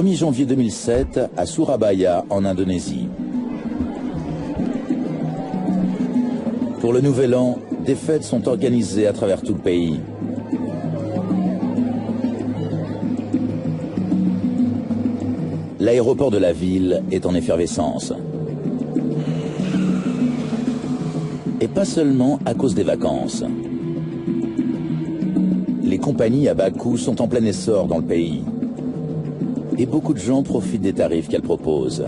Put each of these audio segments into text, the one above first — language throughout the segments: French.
1er janvier 2007 à Surabaya, en Indonésie. Pour le Nouvel An, des fêtes sont organisées à travers tout le pays. L'aéroport de la ville est en effervescence. Et pas seulement à cause des vacances. Les compagnies à bas coût sont en plein essor dans le pays. Et beaucoup de gens profitent des tarifs qu'elles proposent.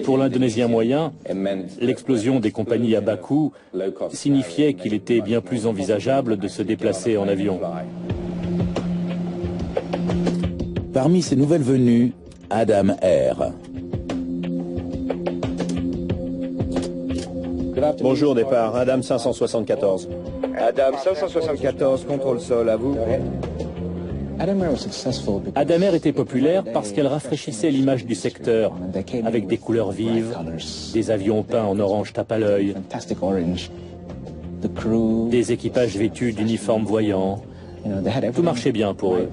Pour l'Indonésien moyen, l'explosion des compagnies à bas coût signifiait qu'il était bien plus envisageable de se déplacer en avion. Parmi ces nouvelles venues, Adam Air. Bonjour, départ, Adam 574. Adam 574, contrôle sol, à vous. Adam Air était populaire parce qu'elle rafraîchissait l'image du secteur, avec des couleurs vives, des avions peints en orange tape à l'œil, des équipages vêtus d'uniformes voyants. Tout marchait bien pour eux.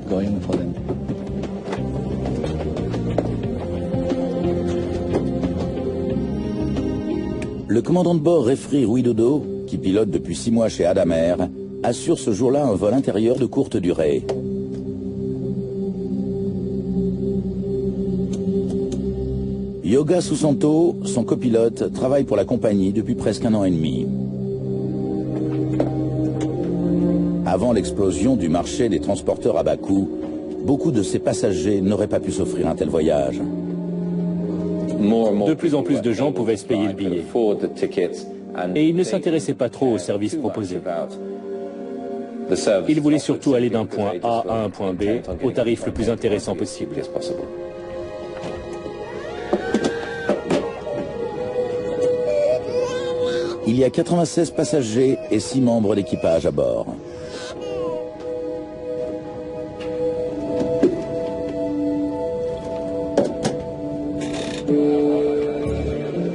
Le commandant de bord Refri Widodo, qui pilote depuis 6 mois chez Adam Air, assure ce jour-là un vol intérieur de courte durée. Yoga Susanto, son copilote, travaille pour la compagnie depuis presque 1 an et demi. Avant l'explosion du marché des transporteurs à bas coût, beaucoup de ses passagers n'auraient pas pu s'offrir un tel voyage. De plus en plus de gens pouvaient se payer le billet. Et ils ne s'intéressaient pas trop aux services proposés. Ils voulaient surtout aller d'un point A à un point B au tarif le plus intéressant possible. Il y a 96 passagers et 6 membres d'équipage à bord.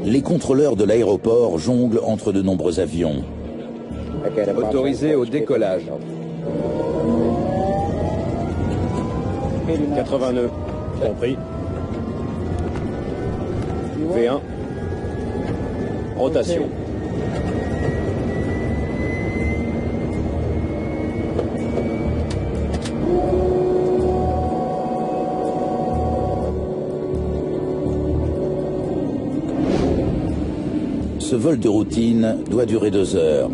Les contrôleurs de l'aéroport jonglent entre de nombreux avions. Autorisé au décollage. 80 nœuds, compris. V1. Rotation. Ce vol de routine doit durer 2 heures.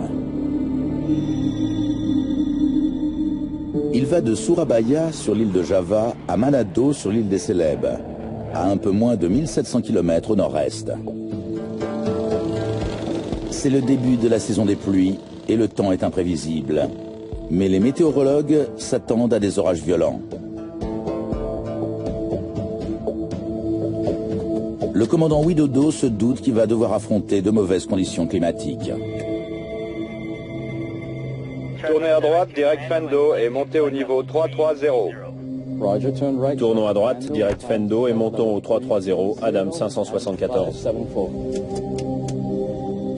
Il va de Surabaya sur l'île de Java à Manado sur l'île des Célèbes, à un peu moins de 1700 km au nord-est. C'est le début de la saison des pluies et le temps est imprévisible. Mais les météorologues s'attendent à des orages violents. Le commandant Widodo se doute qu'il va devoir affronter de mauvaises conditions climatiques. Tournez à droite, direct Fendo et montez au niveau 330. Tournons à droite, direct Fendo et montons au 330, Adam 574.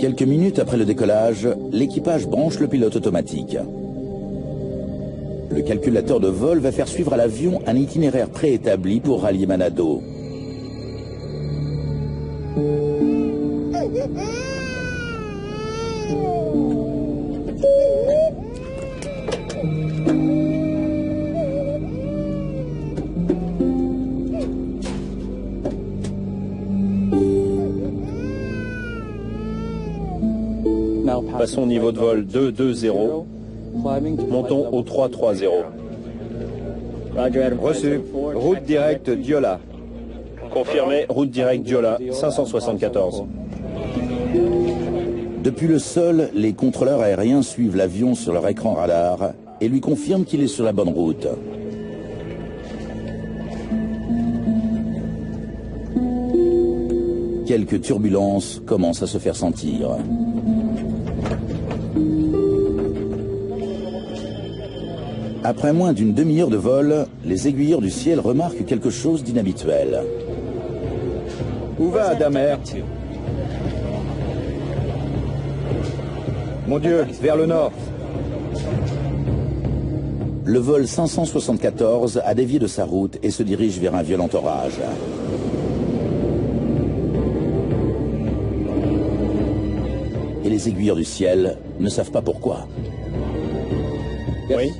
Quelques minutes après le décollage, l'équipage branche le pilote automatique. Le calculateur de vol va faire suivre à l'avion un itinéraire préétabli pour rallier Manado. Passons au niveau de vol 220. Montons au 330. Reçu. Route directe Diola. Confirmé, route directe Diola 574. Depuis le sol, les contrôleurs aériens suivent l'avion sur leur écran radar et lui confirment qu'il est sur la bonne route. Quelques turbulences commencent à se faire sentir. Après moins d'une demi-heure de vol, les aiguilleurs du ciel remarquent quelque chose d'inhabituel. Où va Adam Air? Mon Dieu, vers le nord. Le vol 574 a dévié de sa route et se dirige vers un violent orage. Et les aiguilleurs du ciel ne savent pas pourquoi. Oui.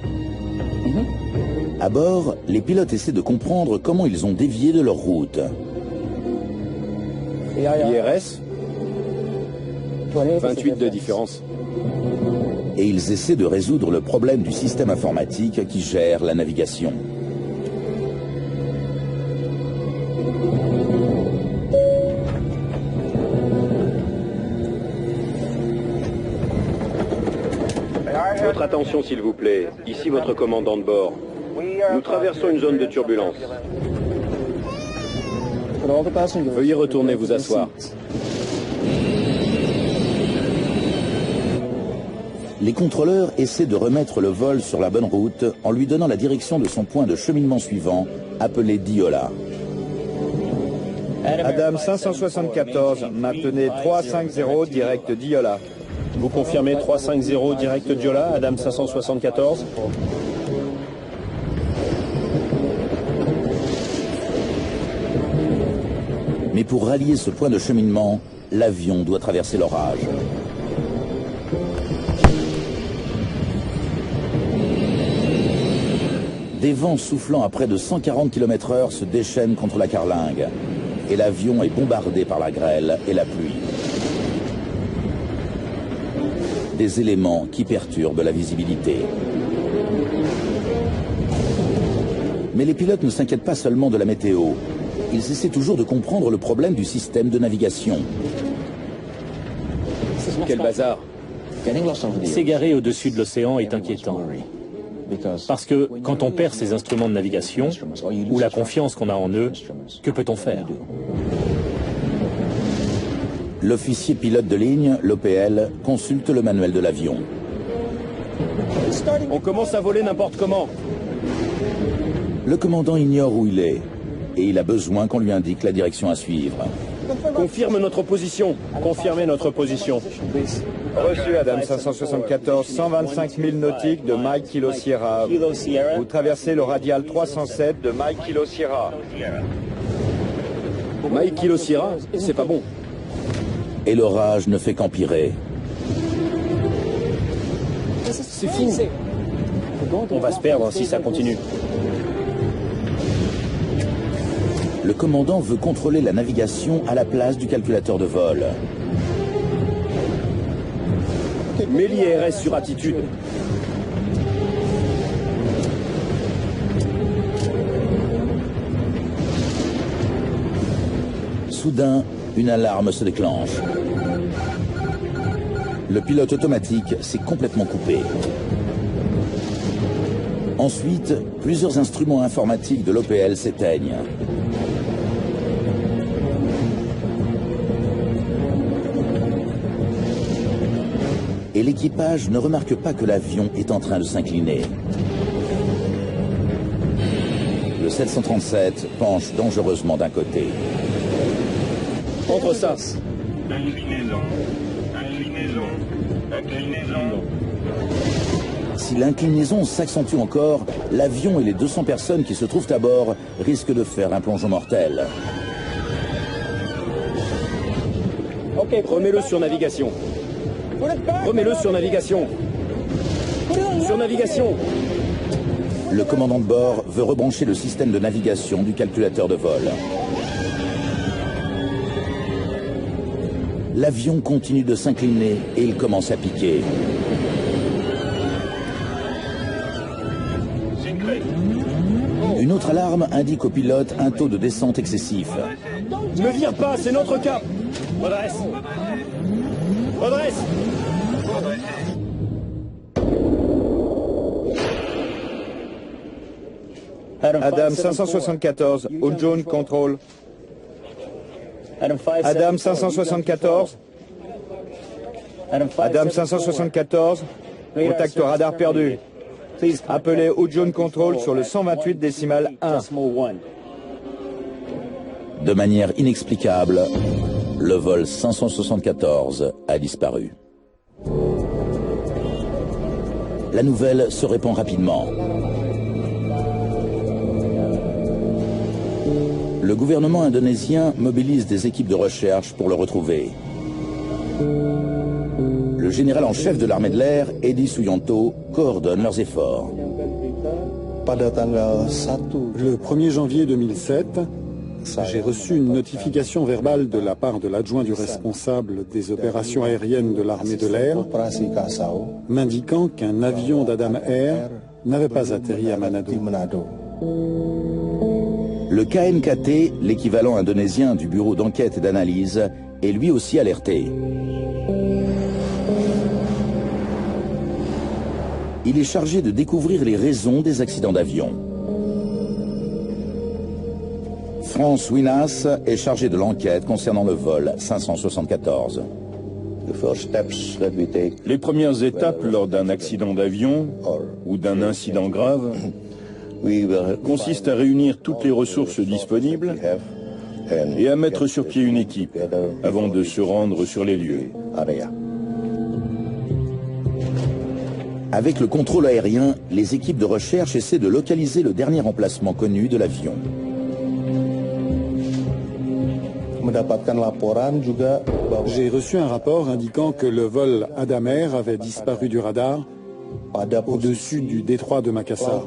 À bord, les pilotes essaient de comprendre comment ils ont dévié de leur route. IRS, 28 de différence. Et ils essaient de résoudre le problème du système informatique qui gère la navigation. Votre attention s'il vous plaît, ici votre commandant de bord. Nous traversons une zone de turbulence. Veuillez retourner vous asseoir. Les contrôleurs essaient de remettre le vol sur la bonne route en lui donnant la direction de son point de cheminement suivant, appelé Diola. Adam 574, maintenez 350 direct Diola. Vous confirmez 350 direct Diola, Adam 574? Mais pour rallier ce point de cheminement, l'avion doit traverser l'orage. Des vents soufflant à près de 140 km/h se déchaînent contre la carlingue et l'avion est bombardé par la grêle et la pluie. Des éléments qui perturbent la visibilité. Mais les pilotes ne s'inquiètent pas seulement de la météo. Ils essaient toujours de comprendre le problème du système de navigation. Quel bazar! S'égarer au-dessus de l'océan est inquiétant. Parce que quand on perd ses instruments de navigation, ou la confiance qu'on a en eux, que peut-on faire? L'officier pilote de ligne, l'OPL, consulte le manuel de l'avion. On commence à voler n'importe comment. Le commandant ignore où il est et il a besoin qu'on lui indique la direction à suivre. Confirme notre position. Confirmez notre position. Reçu Adam 574, 125 000 nautiques de Mike Kilo Sierra. Vous traversez le radial 307 de Mike Kilo Sierra. Mike Kilo Sierra, c'est pas bon. Et l'orage ne fait qu'empirer. C'est fou. On va se perdre si ça continue. Le commandant veut contrôler la navigation à la place du calculateur de vol. Mets l'IRS sur attitude. Soudain, une alarme se déclenche. Le pilote automatique s'est complètement coupé. Ensuite, plusieurs instruments informatiques de l'OPL s'éteignent. Et l'équipage ne remarque pas que l'avion est en train de s'incliner. Le 737 penche dangereusement d'un côté. Entre ça. Si l'inclinaison s'accentue encore, l'avion et les 200 personnes qui se trouvent à bord risquent de faire un plongeon mortel. Ok, remets-le sur navigation. Remets-le sur navigation. Sur navigation. Le commandant de bord veut rebrancher le système de navigation du calculateur de vol. L'avion continue de s'incliner et il commence à piquer. Une autre alarme indique au pilote un taux de descente excessif. Ne vire pas, c'est notre cap. Redresse. Redresse. Adam 574, Ujun Control. Adam 574. Adam 574, contact radar perdu. Appelez Ujun Control sur le 128 décimal 1. De manière inexplicable, le vol 574 a disparu. La nouvelle se répand rapidement. Le gouvernement indonésien mobilise des équipes de recherche pour le retrouver. Le général en chef de l'armée de l'air, Edi Suyanto, coordonne leurs efforts. Le 1er janvier 2007, j'ai reçu une notification verbale de la part de l'adjoint du responsable des opérations aériennes de l'armée de l'air, m'indiquant qu'un avion d'Adam Air n'avait pas atterri à Manado. Le KNKT, l'équivalent indonésien du bureau d'enquête et d'analyse, est lui aussi alerté. Il est chargé de découvrir les raisons des accidents d'avion. France Winas est chargé de l'enquête concernant le vol 574. Les premières étapes lors d'un accident d'avion ou d'un incident grave consistent à réunir toutes les ressources disponibles et à mettre sur pied une équipe avant de se rendre sur les lieux. Avec le contrôle aérien, les équipes de recherche essaient de localiser le dernier emplacement connu de l'avion. J'ai reçu un rapport indiquant que le vol Adam Air avait disparu du radar au-dessus du détroit de Makassar.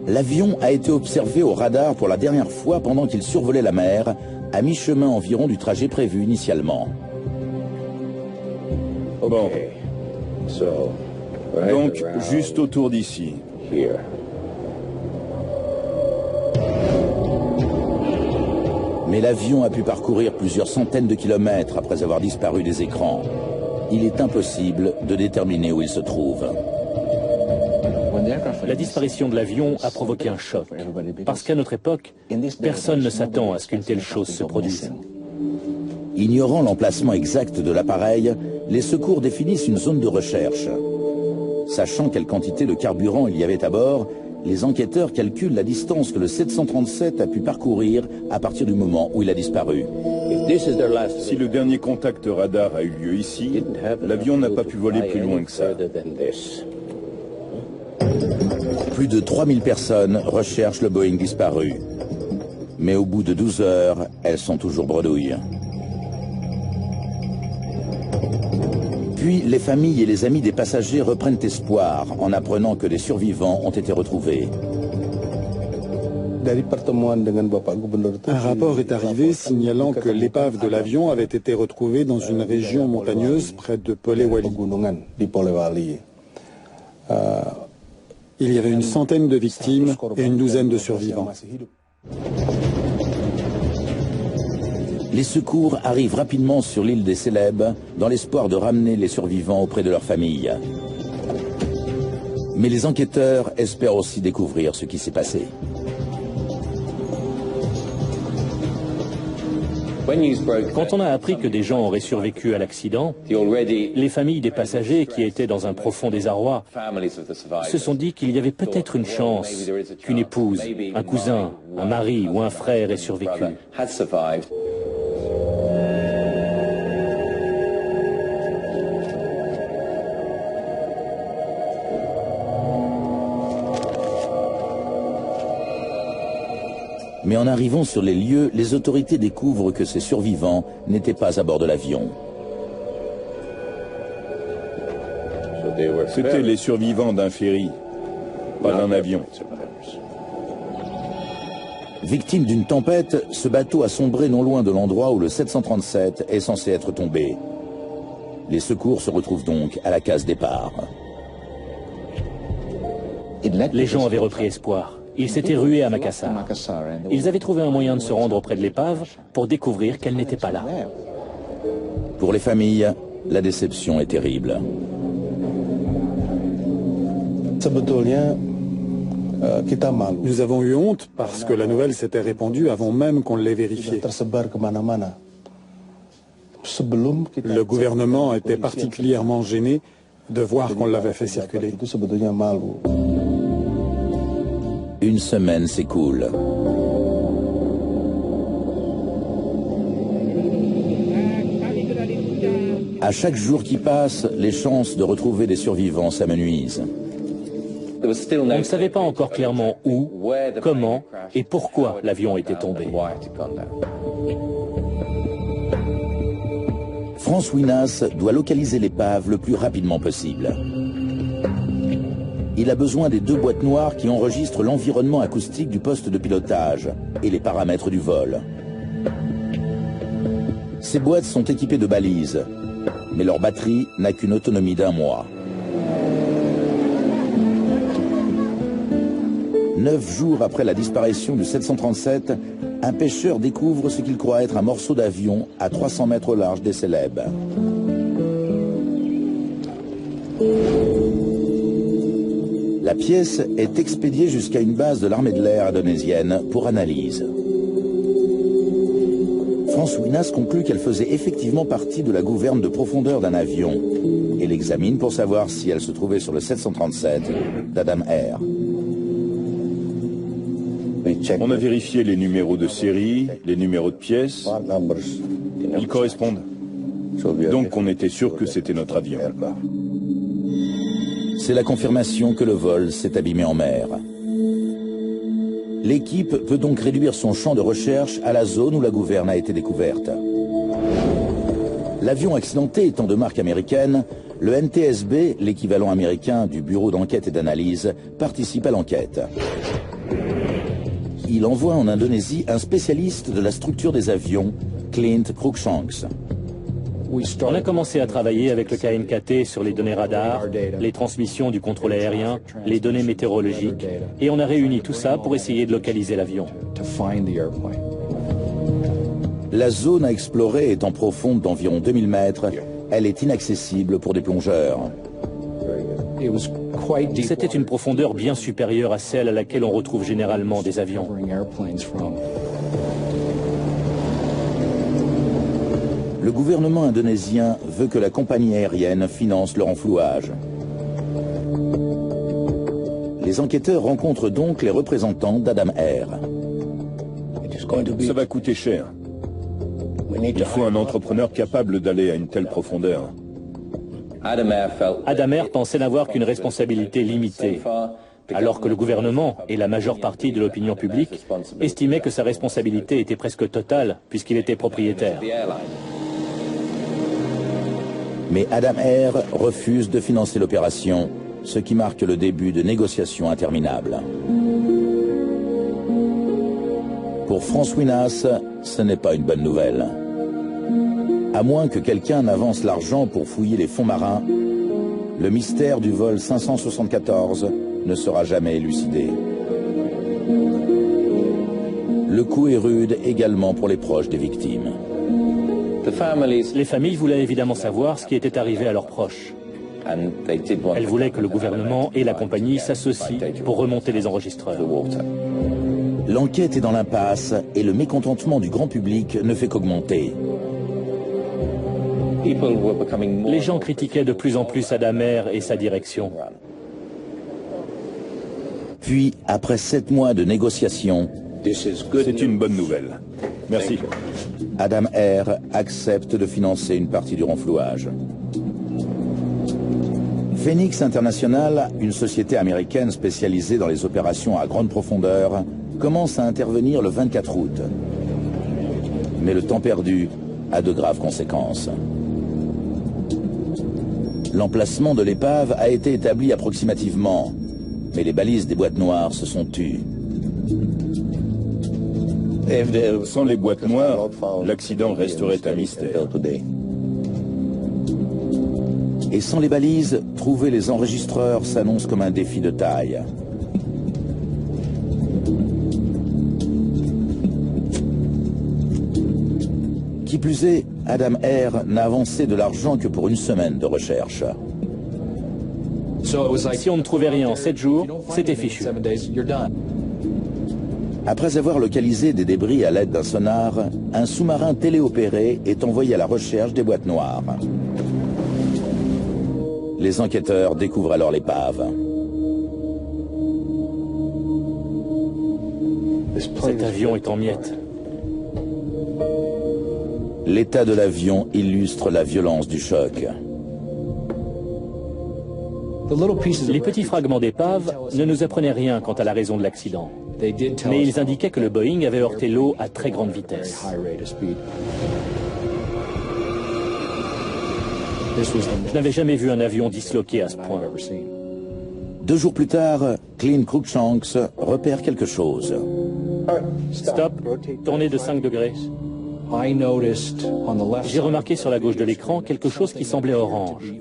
L'avion a été observé au radar pour la dernière fois pendant qu'il survolait la mer, à mi-chemin environ du trajet prévu initialement. Bon. Donc, juste autour d'ici. Mais l'avion a pu parcourir plusieurs centaines de kilomètres après avoir disparu des écrans. Il est impossible de déterminer où il se trouve. La disparition de l'avion a provoqué un choc, parce qu'à notre époque, personne ne s'attend à ce qu'une telle chose se produise. Ignorant l'emplacement exact de l'appareil, les secours définissent une zone de recherche. Sachant quelle quantité de carburant il y avait à bord, les enquêteurs calculent la distance que le 737 a pu parcourir à partir du moment où il a disparu. Si le dernier contact radar a eu lieu ici, l'avion n'a pas pu voler plus loin que ça. Plus de 3000 personnes recherchent le Boeing disparu. Mais au bout de 12 heures, elles sont toujours bredouilles. Puis, les familles et les amis des passagers reprennent espoir en apprenant que des survivants ont été retrouvés. Un rapport est arrivé signalant que l'épave de l'avion avait été retrouvée dans une région montagneuse près de Polewali. Il y avait une centaine de victimes et une douzaine de survivants. Les secours arrivent rapidement sur l'île des Célèbes dans l'espoir de ramener les survivants auprès de leurs familles. Mais les enquêteurs espèrent aussi découvrir ce qui s'est passé. Quand on a appris que des gens auraient survécu à l'accident, les familles des passagers qui étaient dans un profond désarroi se sont dit qu'il y avait peut-être une chance qu'une épouse, un cousin, un mari ou un frère ait survécu. Mais en arrivant sur les lieux, les autorités découvrent que ces survivants n'étaient pas à bord de l'avion. C'étaient les survivants d'un ferry, pas d'un avion. Victime d'une tempête, ce bateau a sombré non loin de l'endroit où le 737 est censé être tombé. Les secours se retrouvent donc à la case départ. Les gens avaient repris espoir. Ils s'étaient rués à Makassar. Ils avaient trouvé un moyen de se rendre auprès de l'épave pour découvrir qu'elle n'était pas là. Pour les familles, la déception est terrible. Nous avons eu honte parce que la nouvelle s'était répandue avant même qu'on l'ait vérifiée. Le gouvernement était particulièrement gêné de voir qu'on l'avait fait circuler. Une semaine s'écoule. À chaque jour qui passe, les chances de retrouver des survivants s'amenuisent. On ne savait pas encore clairement où, comment et pourquoi l'avion était tombé. Franz Winas doit localiser l'épave le plus rapidement possible. Il a besoin des 2 boîtes noires qui enregistrent l'environnement acoustique du poste de pilotage et les paramètres du vol. Ces boîtes sont équipées de balises, mais leur batterie n'a qu'une autonomie d'1 mois. 9 jours après la disparition du 737, un pêcheur découvre ce qu'il croit être un morceau d'avion à 300 mètres au large des Célèbes. La pièce est expédiée jusqu'à une base de l'armée de l'air indonésienne pour analyse. Franz Winas conclut qu'elle faisait effectivement partie de la gouverne de profondeur d'un avion et l'examine pour savoir si elle se trouvait sur le 737 d'Adam Air. On a vérifié les numéros de série, les numéros de pièces. Ils correspondent. Donc on était sûr que c'était notre avion. C'est la confirmation que le vol s'est abîmé en mer. L'équipe peut donc réduire son champ de recherche à la zone où la gouverne a été découverte. L'avion accidenté étant de marque américaine, le NTSB, l'équivalent américain du Bureau d'enquête et d'analyse, participe à l'enquête. Il envoie en Indonésie un spécialiste de la structure des avions, Clint Cruikshanks. On a commencé à travailler avec le KNKT sur les données radars, les transmissions du contrôle aérien, les données météorologiques, et on a réuni tout ça pour essayer de localiser l'avion. La zone à explorer étant profonde d'environ 2000 mètres, elle est inaccessible pour des plongeurs. C'était une profondeur bien supérieure à celle à laquelle on retrouve généralement des avions. Le gouvernement indonésien veut que la compagnie aérienne finance le renflouage. Les enquêteurs rencontrent donc les représentants d'Adam Air. Ça va coûter cher. Il faut un entrepreneur capable d'aller à une telle profondeur. Adam Air pensait n'avoir qu'une responsabilité limitée, alors que le gouvernement et la majeure partie de l'opinion publique estimaient que sa responsabilité était presque totale puisqu'il était propriétaire. Mais Adam Air refuse de financer l'opération, ce qui marque le début de négociations interminables. Pour Franz Winas, ce n'est pas une bonne nouvelle. À moins que quelqu'un n'avance l'argent pour fouiller les fonds marins, le mystère du vol 574 ne sera jamais élucidé. Le coup est rude également pour les proches des victimes. Les familles voulaient évidemment savoir ce qui était arrivé à leurs proches. Elles voulaient que le gouvernement et la compagnie s'associent pour remonter les enregistreurs. L'enquête est dans l'impasse et le mécontentement du grand public ne fait qu'augmenter. Les gens critiquaient de plus en plus Adam Air et sa direction. Puis, après 7 mois de négociations, c'est une bonne nouvelle. Merci. Adam Air accepte de financer une partie du renflouage. Phoenix International, une société américaine spécialisée dans les opérations à grande profondeur, commence à intervenir le 24 août. Mais le temps perdu a de graves conséquences. L'emplacement de l'épave a été établi approximativement, mais les balises des boîtes noires se sont tues. Sans les boîtes noires, l'accident resterait un mystère. Et sans les balises, trouver les enregistreurs s'annonce comme un défi de taille. Qui plus est, Adam Air n'a avancé de l'argent que pour une semaine de recherche. Si on ne trouvait rien en 7 jours, c'était fichu. Après avoir localisé des débris à l'aide d'un sonar, un sous-marin téléopéré est envoyé à la recherche des boîtes noires. Les enquêteurs découvrent alors l'épave. Cet avion est en miettes. L'état de l'avion illustre la violence du choc. Les petits fragments d'épave ne nous apprenaient rien quant à la raison de l'accident, mais ils indiquaient que le Boeing avait heurté l'eau à très grande vitesse. Je n'avais jamais vu un avion disloqué à ce point. 2 jours plus tard, Clint Cruikshanks repère quelque chose. Stop, tournez de 5 degrés. J'ai remarqué sur la gauche de l'écran quelque chose qui semblait orange.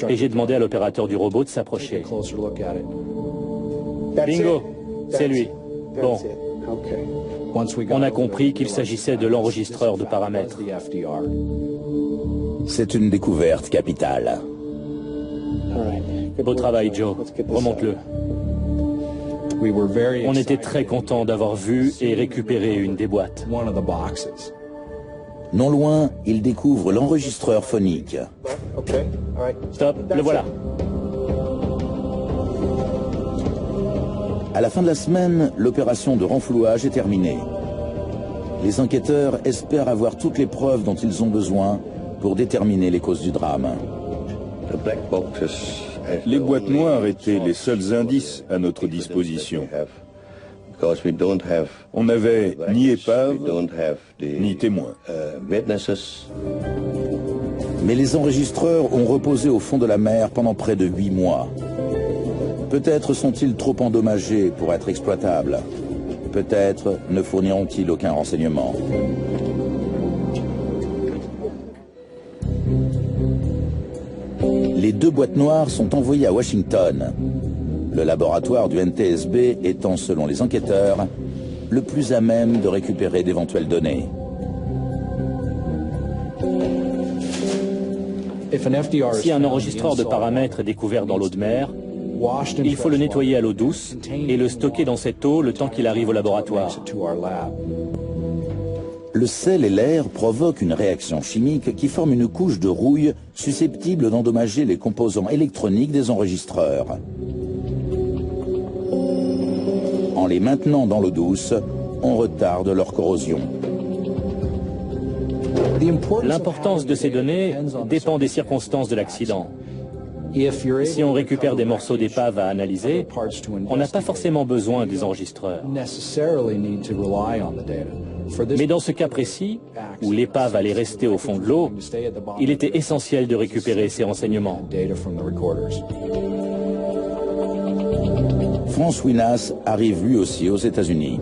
Et j'ai demandé à l'opérateur du robot de s'approcher. Bingo, c'est lui. Bon. On a compris qu'il s'agissait de l'enregistreur de paramètres. C'est une découverte capitale. Beau travail, Joe. Remonte-le. On était très contents d'avoir vu et récupéré une des boîtes. Non loin, il découvre l'enregistreur phonique. Stop, le voilà. À la fin de la semaine, l'opération de renflouage est terminée. Les enquêteurs espèrent avoir toutes les preuves dont ils ont besoin pour déterminer les causes du drame. Les boîtes noires étaient les seuls indices à notre disposition. On n'avait ni épave, ni témoin. Mais les enregistreurs ont reposé au fond de la mer pendant près de 8 mois. Peut-être sont-ils trop endommagés pour être exploitables. Peut-être ne fourniront-ils aucun renseignement. Les 2 boîtes noires sont envoyées à Washington, le laboratoire du NTSB étant, selon les enquêteurs, le plus à même de récupérer d'éventuelles données. Si un enregistreur de paramètres est découvert dans l'eau de mer, il faut le nettoyer à l'eau douce et le stocker dans cette eau le temps qu'il arrive au laboratoire. Le sel et l'air provoquent une réaction chimique qui forme une couche de rouille susceptible d'endommager les composants électroniques des enregistreurs. En les maintenant dans l'eau douce, on retarde leur corrosion. L'importance de ces données dépend des circonstances de l'accident. Si on récupère des morceaux d'épave à analyser, on n'a pas forcément besoin des enregistreurs. Mais dans ce cas précis, où l'épave allait rester au fond de l'eau, il était essentiel de récupérer ces renseignements. Franz Winas arrive lui aussi aux États-Unis.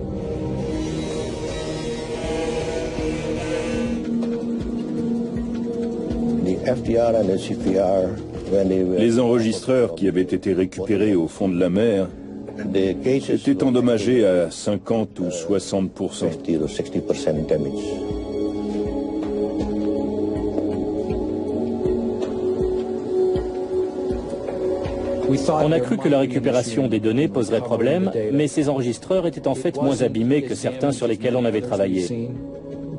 Les enregistreurs qui avaient été récupérés au fond de la mer étaient endommagés à 50 ou 60%. On a cru que la récupération des données poserait problème, mais ces enregistreurs étaient en fait moins abîmés que certains sur lesquels on avait travaillé.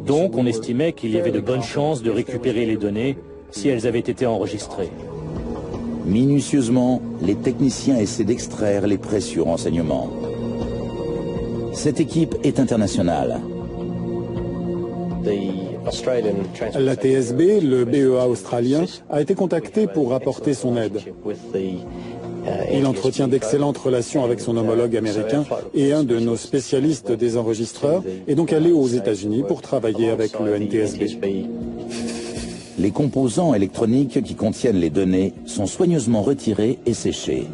Donc on estimait qu'il y avait de bonnes chances de récupérer les données si elles avaient été enregistrées. Minutieusement, les techniciens essaient d'extraire les précieux renseignements. Cette équipe est internationale. La TSB, le BEA australien, a été contacté pour apporter son aide. Il entretient d'excellentes relations avec son homologue américain et un de nos spécialistes des enregistreurs est donc allé aux États-Unis pour travailler avec le NTSB. Les composants électroniques qui contiennent les données sont soigneusement retirés et séchés.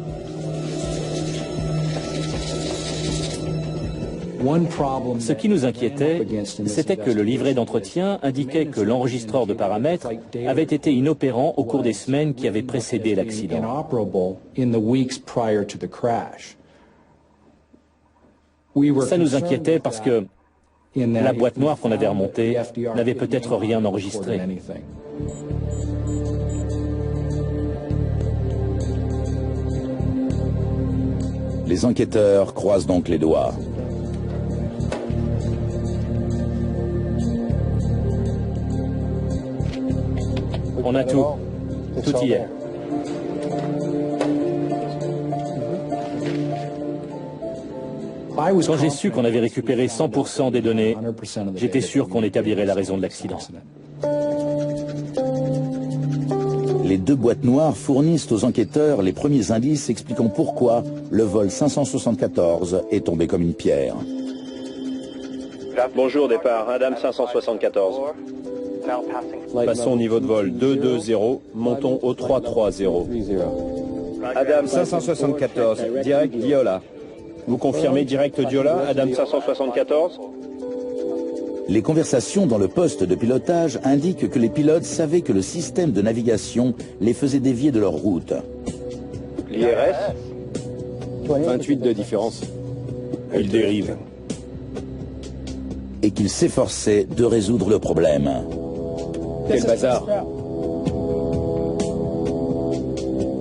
Ce qui nous inquiétait, c'était que le livret d'entretien indiquait que l'enregistreur de paramètres avait été inopérant au cours des semaines qui avaient précédé l'accident. Ça nous inquiétait parce que la boîte noire qu'on avait remontée n'avait peut-être rien enregistré. Les enquêteurs croisent donc les doigts. On a tout. Tout y est. Quand j'ai su qu'on avait récupéré 100% des données, j'étais sûr qu'on établirait la raison de l'accident. les deux boîtes noires fournissent aux enquêteurs les premiers indices expliquant pourquoi le vol 574 est tombé comme une pierre. Bonjour, départ, Adam 574. Passons au niveau de vol 220, montons au 330. Adam 574, direct Diola. Vous confirmez direct Diola, Adam 574? Les conversations dans le poste de pilotage indiquent que les pilotes savaient que le système de navigation les faisait dévier de leur route. L'IRS? 28 de différence. Elle dérive. Et qu'ils s'efforçaient de résoudre le problème. Quel bazar!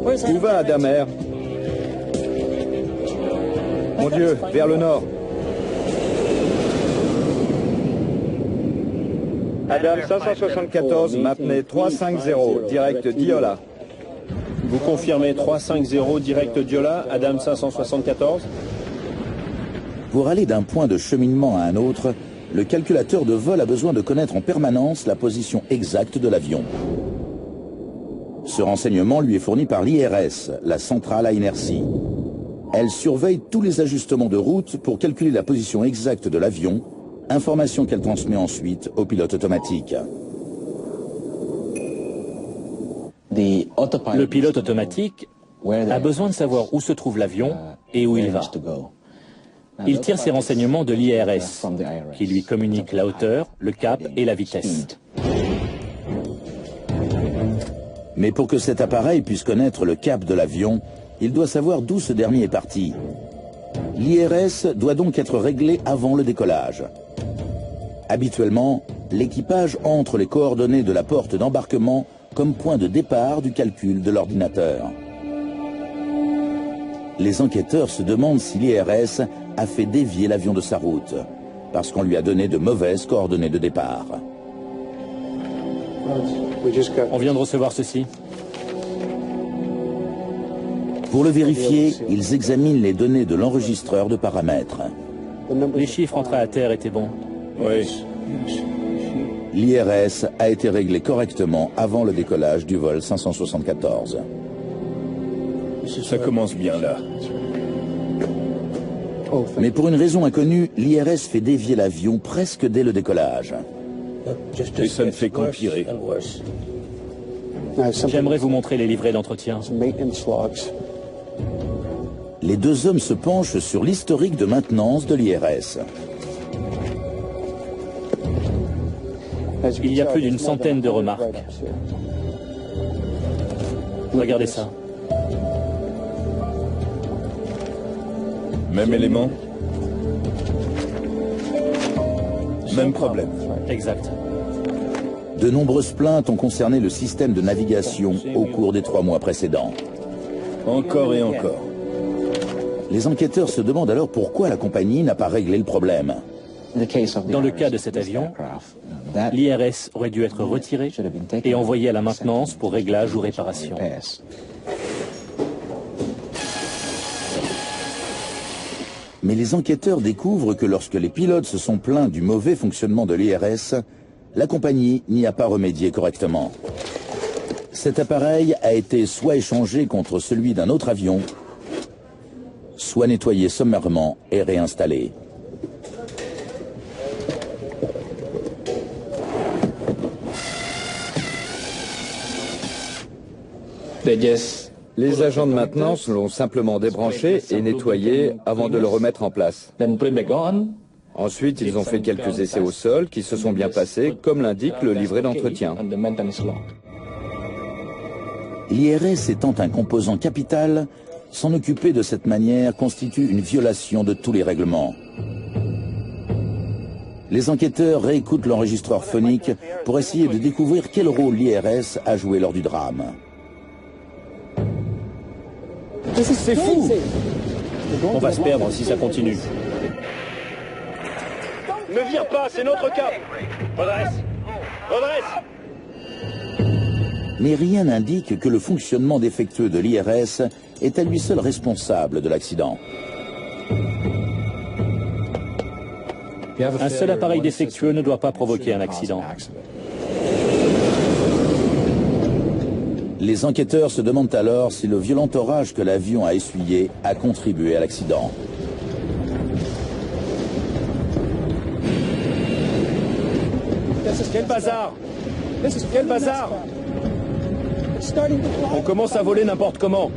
Où va Adam Air? Mon Dieu, vers le nord. Adam 574, Mapney 350, direct Diola. Vous confirmez 350 direct Diola, Adam 574? Pour aller d'un point de cheminement à un autre, le calculateur de vol a besoin de connaître en permanence la position exacte de l'avion. Ce renseignement lui est fourni par l'IRS, la centrale à inertie. Elle surveille tous les ajustements de route pour calculer la position exacte de l'avion, information qu'elle transmet ensuite au pilote automatique. Le pilote automatique a besoin de savoir où se trouve l'avion et où il va. Il tire ses renseignements de l'IRS, qui lui communique la hauteur, le cap et la vitesse. Mais pour que cet appareil puisse connaître le cap de l'avion, il doit savoir d'où ce dernier est parti. L'IRS doit donc être réglé avant le décollage. Habituellement, l'équipage entre les coordonnées de la porte d'embarquement comme point de départ du calcul de l'ordinateur. Les enquêteurs se demandent si l'IRS a fait dévier l'avion de sa route, parce qu'on lui a donné de mauvaises coordonnées de départ. On vient de recevoir ceci. Pour le vérifier, ils examinent les données de l'enregistreur de paramètres. Les chiffres entrés à terre étaient bons. Oui. L'IRS a été réglé correctement avant le décollage du vol 574. Ça commence bien là. Mais pour une raison inconnue, l'IRS fait dévier l'avion presque dès le décollage. Et ça ne fait qu'empirer. J'aimerais vous montrer les livrets d'entretien. Les deux hommes se penchent sur l'historique de maintenance de l'IRS. Il y a plus d'une centaine de remarques. Regardez ça. Même élément. Même problème. Exact. De nombreuses plaintes ont concerné le système de navigation au cours des 3 mois précédents. Encore et encore. Les enquêteurs se demandent alors pourquoi la compagnie n'a pas réglé le problème. Dans le cas de cet avion, l'IRS aurait dû être retiré et envoyé à la maintenance pour réglage ou réparation. Mais les enquêteurs découvrent que lorsque les pilotes se sont plaints du mauvais fonctionnement de l'IRS, la compagnie n'y a pas remédié correctement. Cet appareil a été soit échangé contre celui d'un autre avion, soit nettoyé sommairement et réinstallé. Les agents de maintenance l'ont simplement débranché et nettoyé avant de le remettre en place. Ensuite, ils ont fait quelques essais au sol qui se sont bien passés, comme l'indique le livret d'entretien. L'IRS étant un composant capital, s'en occuper de cette manière constitue une violation de tous les règlements. Les enquêteurs réécoutent l'enregistreur phonique pour essayer de découvrir quel rôle l'IRS a joué lors du drame. C'est fou! On va se perdre si ça continue. Ne vire pas, c'est notre cap. Redresse. Redresse. Mais rien n'indique que le fonctionnement défectueux de l'IRS est à lui seul responsable de l'accident. Un seul appareil défectueux ne doit pas provoquer un accident. Les enquêteurs se demandent alors si le violent orage que l'avion a essuyé a contribué à l'accident. Quel bazar! Quel bazar! On commence à voler n'importe comment.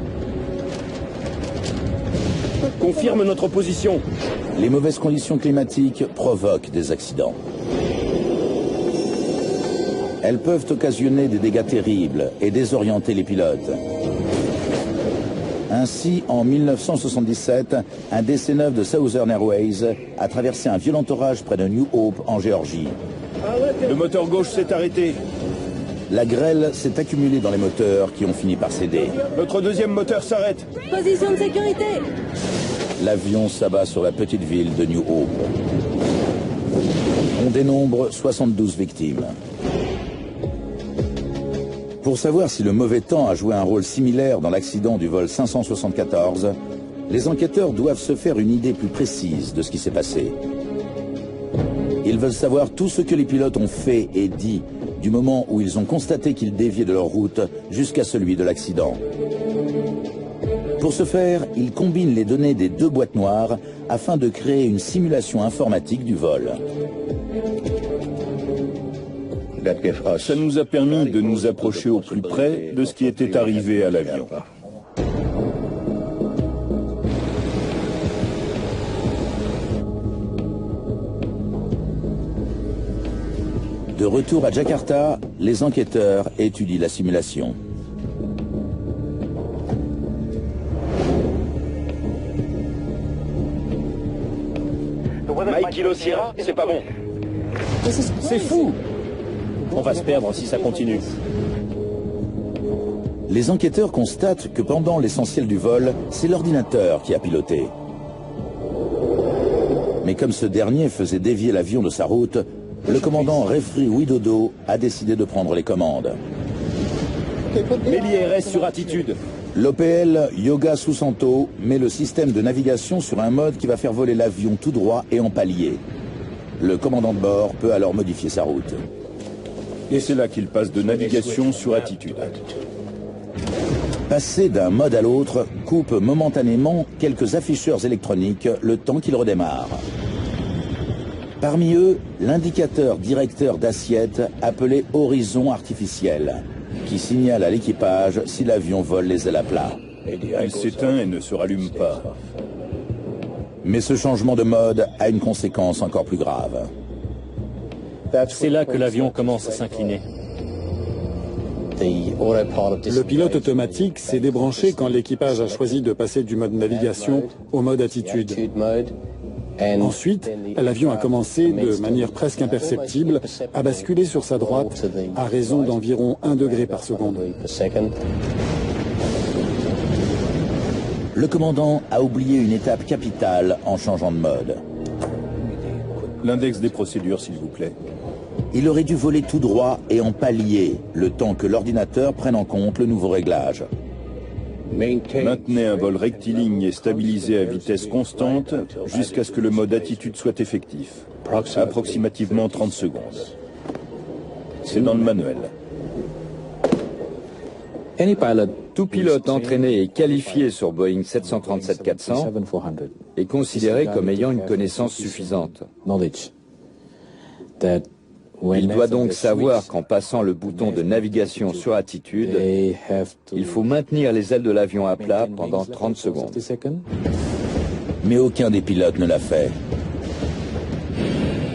Confirme notre position. Les mauvaises conditions climatiques provoquent des accidents. Elles peuvent occasionner des dégâts terribles et désorienter les pilotes. Ainsi, en 1977, un DC-9 de Southern Airways a traversé un violent orage près de New Hope, en Géorgie. Le moteur gauche s'est arrêté. La grêle s'est accumulée dans les moteurs qui ont fini par céder. Notre deuxième moteur s'arrête. Position de sécurité. L'avion s'abat sur la petite ville de New Hope. On dénombre 72 victimes. Pour savoir si le mauvais temps a joué un rôle similaire dans l'accident du vol 574, les enquêteurs doivent se faire une idée plus précise de ce qui s'est passé. Ils veulent savoir tout ce que les pilotes ont fait et dit du moment où ils ont constaté qu'ils déviaient de leur route jusqu'à celui de l'accident. Pour ce faire, ils combinent les données des deux boîtes noires afin de créer une simulation informatique du vol. Ça nous a permis de nous approcher au plus près de ce qui était arrivé à l'avion. De retour à Jakarta, les enquêteurs étudient la simulation. Mike Kilo Sierra, c'est pas bon. C'est fou. On va se perdre si ça continue. Les enquêteurs constatent que pendant l'essentiel du vol, c'est l'ordinateur qui a piloté. Mais comme ce dernier faisait dévier l'avion de sa route, le commandant Refri Widodo a décidé de prendre les commandes. Mets l'IRS sur attitude. L'OPL Yoga Susanto met le système de navigation sur un mode qui va faire voler l'avion tout droit et en palier. Le commandant de bord peut alors modifier sa route. Et c'est là qu'il passe de navigation sur attitude. Passer d'un mode à l'autre coupe momentanément quelques afficheurs électroniques le temps qu'il redémarre. Parmi eux, l'indicateur directeur d'assiette appelé horizon artificiel, qui signale à l'équipage si l'avion vole les ailes à plat. Il s'éteint et ne se rallume pas. Mais ce changement de mode a une conséquence encore plus grave. C'est là que l'avion commence à s'incliner. Le pilote automatique s'est débranché quand l'équipage a choisi de passer du mode navigation au mode attitude. Ensuite, l'avion a commencé, de manière presque imperceptible, à basculer sur sa droite à raison d'environ 1 degré par seconde. Le commandant a oublié une étape capitale en changeant de mode. L'index des procédures, s'il vous plaît. Il aurait dû voler tout droit et en palier, le temps que l'ordinateur prenne en compte le nouveau réglage. Maintenez un vol rectiligne et stabilisé à vitesse constante jusqu'à ce que le mode attitude soit effectif. Approximativement 30 secondes. C'est dans le manuel. Tout pilote entraîné et qualifié sur Boeing 737-400 est considéré comme ayant une connaissance suffisante. Il doit donc savoir qu'en passant le bouton de navigation sur attitude, il faut maintenir les ailes de l'avion à plat pendant 30 secondes. Mais aucun des pilotes ne l'a fait.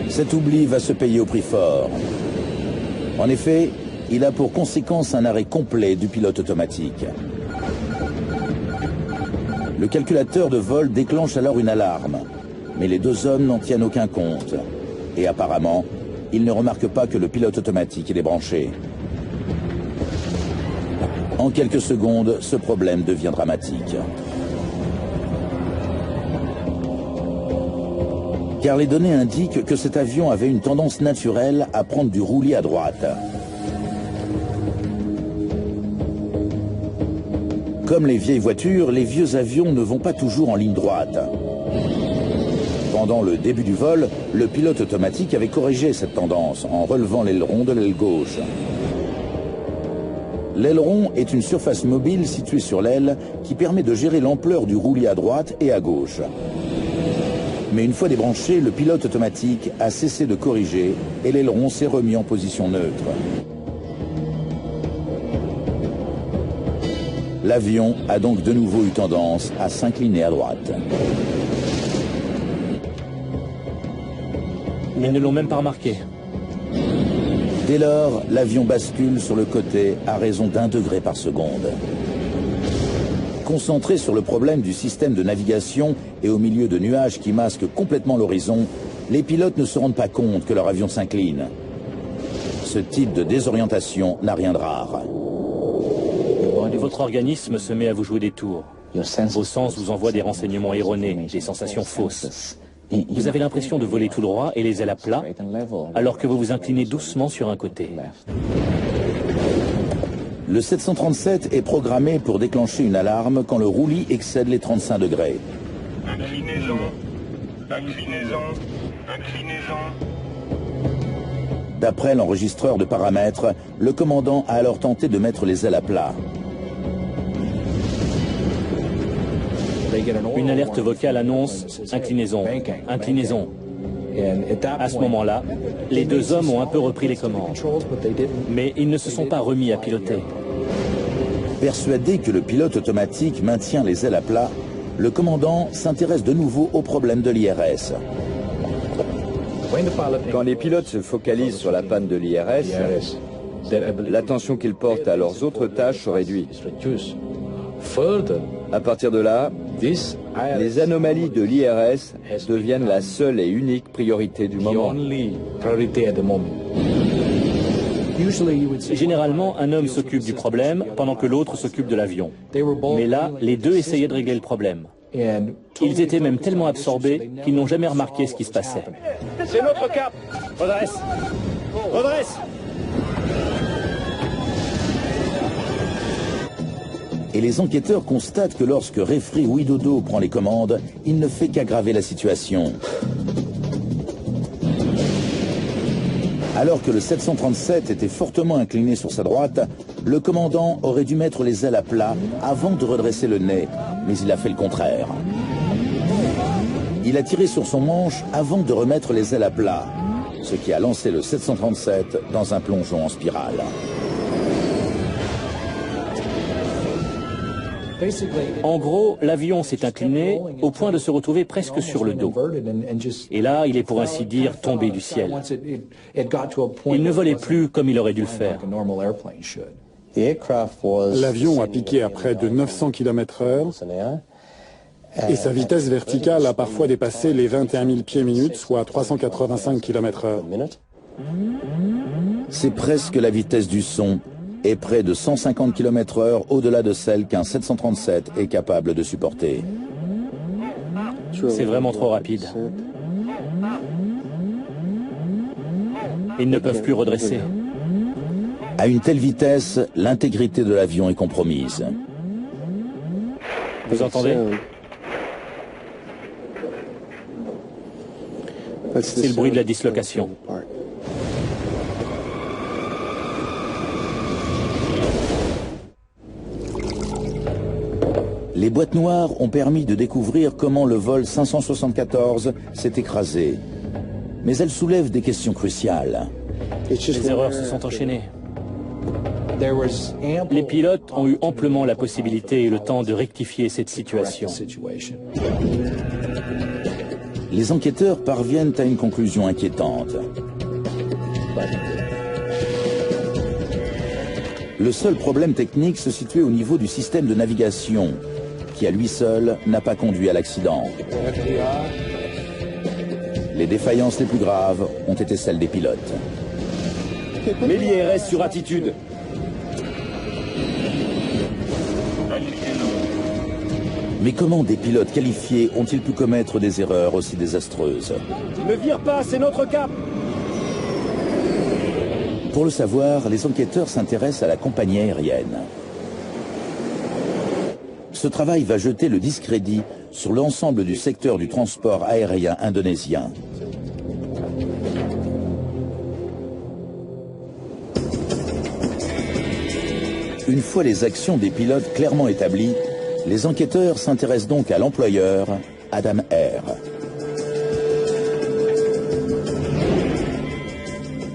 Cet oubli va se payer au prix fort. En effet, il a pour conséquence un arrêt complet du pilote automatique. Le calculateur de vol déclenche alors une alarme, mais les deux hommes n'en tiennent aucun compte. Et apparemment, ils ne remarquent pas que le pilote automatique est débranché. En quelques secondes, ce problème devient dramatique. Car les données indiquent que cet avion avait une tendance naturelle à prendre du roulis à droite. Comme les vieilles voitures, les vieux avions ne vont pas toujours en ligne droite. Pendant le début du vol, le pilote automatique avait corrigé cette tendance en relevant l'aileron de l'aile gauche. L'aileron est une surface mobile située sur l'aile qui permet de gérer l'ampleur du roulis à droite et à gauche. Mais une fois débranché, le pilote automatique a cessé de corriger et l'aileron s'est remis en position neutre. L'avion a donc de nouveau eu tendance à s'incliner à droite. Ils ne l'ont même pas remarqué. Dès lors, l'avion bascule sur le côté à raison d'1 degré par seconde. Concentré sur le problème du système de navigation et au milieu de nuages qui masquent complètement l'horizon, les pilotes ne se rendent pas compte que leur avion s'incline. Ce type de désorientation n'a rien de rare. Votre organisme se met à vous jouer des tours. Vos sens vous envoient des renseignements erronés, des sensations fausses. Vous avez l'impression de voler tout droit et les ailes à plat, alors que vous vous inclinez doucement sur un côté. Le 737 est programmé pour déclencher une alarme quand le roulis excède les 35 degrés. Inclinaison, inclinaison, inclinaison. D'après l'enregistreur de paramètres, le commandant a alors tenté de mettre les ailes à plat. Une alerte vocale annonce « inclinaison, inclinaison ». À ce moment-là, les deux hommes ont un peu repris les commandes, mais ils ne se sont pas remis à piloter. Persuadé que le pilote automatique maintient les ailes à plat, le commandant s'intéresse de nouveau au problème de l'IRS. Quand les pilotes se focalisent sur la panne de l'IRS, l'attention qu'ils portent à leurs autres tâches se réduit. À partir de là, les anomalies de l'IRS deviennent la seule et unique priorité du moment. Généralement, un homme s'occupe du problème pendant que l'autre s'occupe de l'avion. Mais là, les deux essayaient de régler le problème. Ils étaient même tellement absorbés qu'ils n'ont jamais remarqué ce qui se passait. C'est notre cap. Redresse. Redresse. Et les enquêteurs constatent que lorsque Refri Widodo prend les commandes, il ne fait qu'aggraver la situation. Alors que le 737 était fortement incliné sur sa droite, le commandant aurait dû mettre les ailes à plat avant de redresser le nez, mais il a fait le contraire. Il a tiré sur son manche avant de remettre les ailes à plat, ce qui a lancé le 737 dans un plongeon en spirale. En gros, l'avion s'est incliné au point de se retrouver presque sur le dos. Et là, il est pour ainsi dire tombé du ciel. Il ne volait plus comme il aurait dû le faire. L'avion a piqué à près de 900 km/h et sa vitesse verticale a parfois dépassé les 21 000 pieds minutes, soit 385 km/h. C'est presque la vitesse du son et près de 150 km/h au-delà de celle qu'un 737 est capable de supporter. C'est vraiment trop rapide. Ils ne peuvent plus redresser. À une telle vitesse, l'intégrité de l'avion est compromise. Vous entendez ? C'est le bruit de la dislocation. Les boîtes noires ont permis de découvrir comment le vol 574 s'est écrasé. Mais elles soulèvent des questions cruciales. Les erreurs se sont enchaînées. Les pilotes ont eu amplement la possibilité et le temps de rectifier cette situation. Les enquêteurs parviennent à une conclusion inquiétante. Le seul problème technique se situait au niveau du système de navigation, qui à lui seul n'a pas conduit à l'accident. Les défaillances les plus graves ont été celles des pilotes. Mais l'IRS sur attitude. Mais comment des pilotes qualifiés ont-ils pu commettre des erreurs aussi désastreuses? Ne vire pas, c'est notre cap. Pour le savoir, les enquêteurs s'intéressent à la compagnie aérienne. Ce travail va jeter le discrédit sur l'ensemble du secteur du transport aérien indonésien. Une fois les actions des pilotes clairement établies, les enquêteurs s'intéressent donc à l'employeur, Adam Air.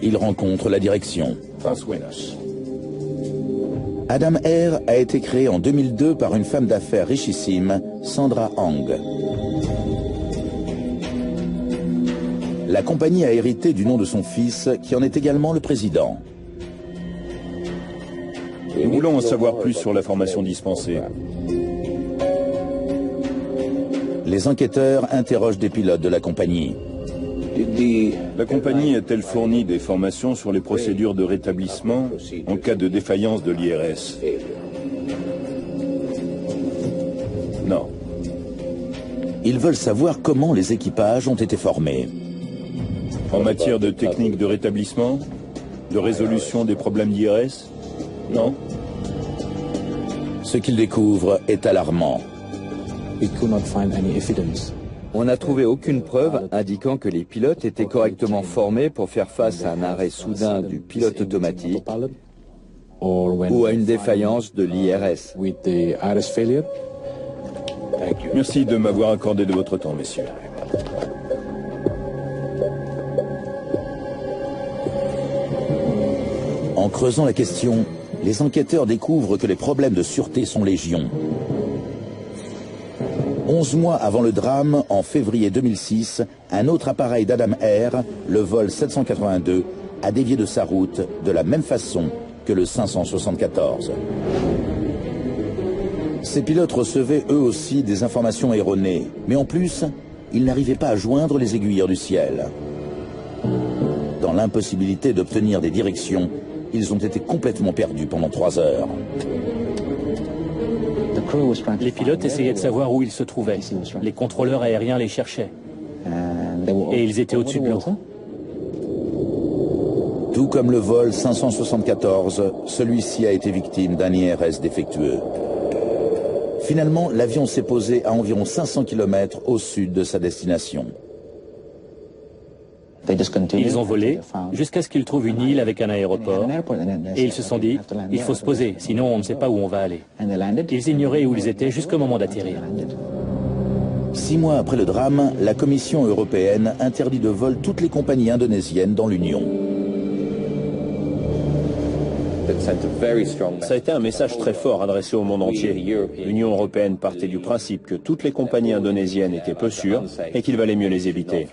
Ils rencontrent la direction. Adam Air a été créé en 2002 par une femme d'affaires richissime, Sandra Hang. La compagnie a hérité du nom de son fils, qui en est également le président. Nous voulons en savoir plus sur la formation dispensée. Les enquêteurs interrogent des pilotes de la compagnie. La compagnie a-t-elle fourni des formations sur les procédures de rétablissement en cas de défaillance de l'IRS? Non. Ils veulent savoir comment les équipages ont été formés. En matière de technique de rétablissement, de résolution des problèmes d'IRS? Non. Ce qu'ils découvrent est alarmant. On n'a trouvé aucune preuve indiquant que les pilotes étaient correctement formés pour faire face à un arrêt soudain du pilote automatique ou à une défaillance de l'IRS. Merci de m'avoir accordé de votre temps, messieurs. En creusant la question, les enquêteurs découvrent que les problèmes de sûreté sont légion. 11 mois avant le drame, en février 2006, un autre appareil d'Adam Air, le vol 782, a dévié de sa route de la même façon que le 574. Ces pilotes recevaient eux aussi des informations erronées, mais en plus, ils n'arrivaient pas à joindre les aiguilleurs du ciel. Dans l'impossibilité d'obtenir des directions, ils ont été complètement perdus pendant 3 heures. Les pilotes essayaient de savoir où ils se trouvaient. Les contrôleurs aériens les cherchaient. Et ils étaient au-dessus de l'eau. Tout comme le vol 574, celui-ci a été victime d'un IRS défectueux. Finalement, l'avion s'est posé à environ 500 km au sud de sa destination. Ils ont volé jusqu'à ce qu'ils trouvent une île avec un aéroport et ils se sont dit, il faut se poser, sinon on ne sait pas où on va aller. Ils ignoraient où ils étaient jusqu'au moment d'atterrir. 6 mois après le drame, la Commission européenne interdit de vol toutes les compagnies indonésiennes dans l'Union. Ça a été un message très fort adressé au monde entier. L'Union européenne partait du principe que toutes les compagnies indonésiennes étaient peu sûres et qu'il valait mieux les éviter.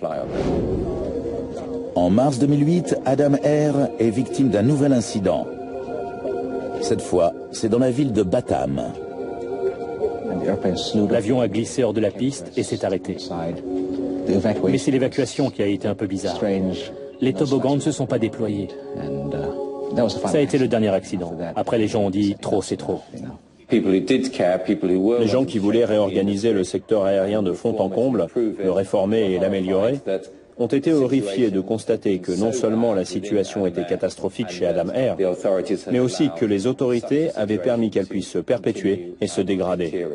En mars 2008, Adam Air est victime d'un nouvel incident. Cette fois, c'est dans la ville de Batam. L'avion a glissé hors de la piste et s'est arrêté. Mais c'est l'évacuation qui a été un peu bizarre. Les toboggans ne se sont pas déployés. Ça a été le dernier accident. Après, les gens ont dit « trop, c'est trop ». Les gens qui voulaient réorganiser le secteur aérien de fond en comble, le réformer et l'améliorer, ont été horrifiés de constater que non seulement la situation était catastrophique chez Adam Air, mais aussi que les autorités avaient permis qu'elle puisse se perpétuer et se dégrader.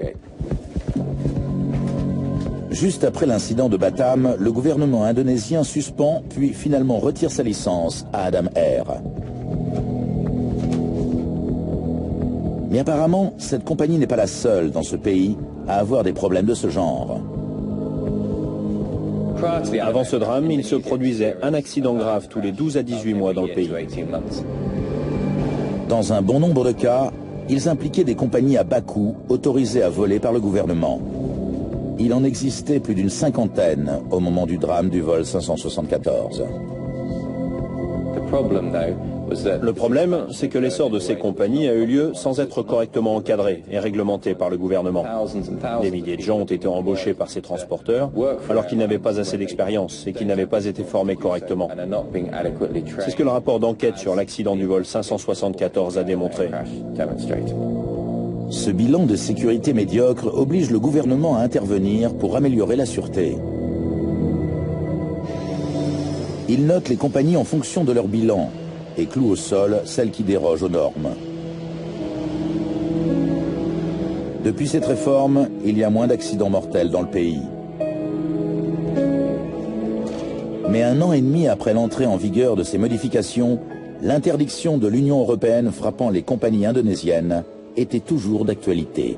Juste après l'incident de Batam, le gouvernement indonésien suspend puis finalement retire sa licence à Adam Air. Mais apparemment, cette compagnie n'est pas la seule dans ce pays à avoir des problèmes de ce genre. Avant ce drame, il se produisait un accident grave tous les 12 à 18 mois dans le pays. Dans un bon nombre de cas, ils impliquaient des compagnies à bas coût autorisées à voler par le gouvernement. Il en existait plus d'une cinquantaine au moment du drame du vol 574. Le problème, c'est que l'essor de ces compagnies a eu lieu sans être correctement encadré et réglementé par le gouvernement. Des milliers de gens ont été embauchés par ces transporteurs alors qu'ils n'avaient pas assez d'expérience et qu'ils n'avaient pas été formés correctement. C'est ce que le rapport d'enquête sur l'accident du vol 574 a démontré. Ce bilan de sécurité médiocre oblige le gouvernement à intervenir pour améliorer la sûreté. Il note les compagnies en fonction de leur bilan et cloue au sol celles qui dérogent aux normes. Depuis cette réforme, il y a moins d'accidents mortels dans le pays. Mais 1 an et demi après l'entrée en vigueur de ces modifications, l'interdiction de l'Union européenne frappant les compagnies indonésiennes était toujours d'actualité.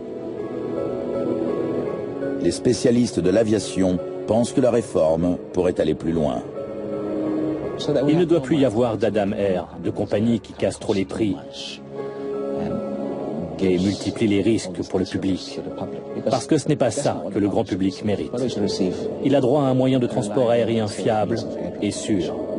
Les spécialistes de l'aviation pensent que la réforme pourrait aller plus loin. Il ne doit plus y avoir d'Adam Air, de compagnies qui cassent trop les prix et multiplient les risques pour le public. Parce que ce n'est pas ça que le grand public mérite. Il a droit à un moyen de transport aérien fiable et sûr.